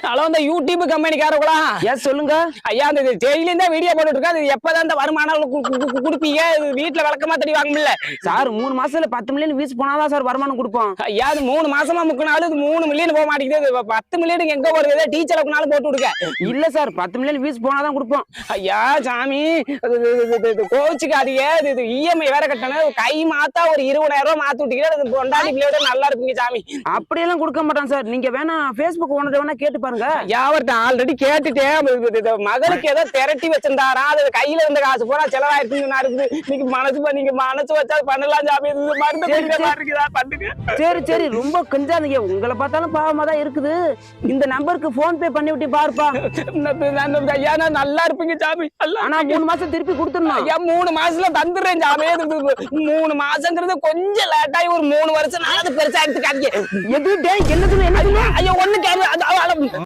Hello, இந்த YouTube கம்பெனிக்காரங்களா? S சொல்லுங்க. ஐயா, அந்த டெய்லியும் தான் வீடியோ போட்டுட்டு இருக்கா. அது எப்பதான் இந்த வருமானம் குடுப்பீங்க? வீட்டுல விளக்கமா தடி வாங்கல சார் 3 மாசத்துல 10 மில்லியன் வியூஸ் போனாதான் சார் வருமானம் கொடுப்போம். ஐயா, அது 3 மாசமா முக்கினாலும் இது 3 மில்லியன் போக மாட்டேங்குது. 10 மில்லியன் எங்க போறது? டீச்சர் அளவுக்குனாலும் போட்டு விடுங்க. இல்ல சார் 10 மில்லியன் வியூஸ் போனாதான் கொடுப்போம். ஐயா சாமி, கோச்சுக்காதீங்க. இது இஎம்ஐ வேற கட்டணும். கை மாத்தா ஒரு 20,000 ரூபாய் மாத்தி விட்டீங்கன்னா கொண்டாடி பிள்ளையோட நல்லா இருப்பீங்க சாமி. அப்படியெல்லாம் கொடுக்க மாட்டான் சார். நீங்க வேணா பேஸ்புக் ஓனர் வேணா கேட்டு பாருங்க. யாவர்ட்ட ஆல்ரெடி கேட்டுட்டேன். மகளுக்கு ஏதோ திரட்டி வச்சிருந்தாரா, அது கையில இருந்த காசு போனா செலவாயிருக்குது. நீங்க மனசு வச்சா பண்ணலாம் சாமி. பண்ணுங்க. சரி சரி, ரொம்ப கஞ்சாதீங்க. உங்களை பார்த்தாலும் பாவமா தான் இருக்குது. இந்த நம்பருக்கு போன் பே பண்ணி விட்டு பாருப்பா. ஐயா, நான் நல்லா இருப்பீங்க சாமி. ஆனா 3 மாசம் திருப்பி கொடுத்துடணும். ஐயா, 3 மாசத்துல தந்துடுறேன் சாமி. 3 மாசங்கிறது கொஞ்சம் லேட் ஆகி ஒரு 3 வருஷம் நான் அது பெருசா எடுத்துக்காதீங்க. எது என்னது? ஐயா, ஒண்ணு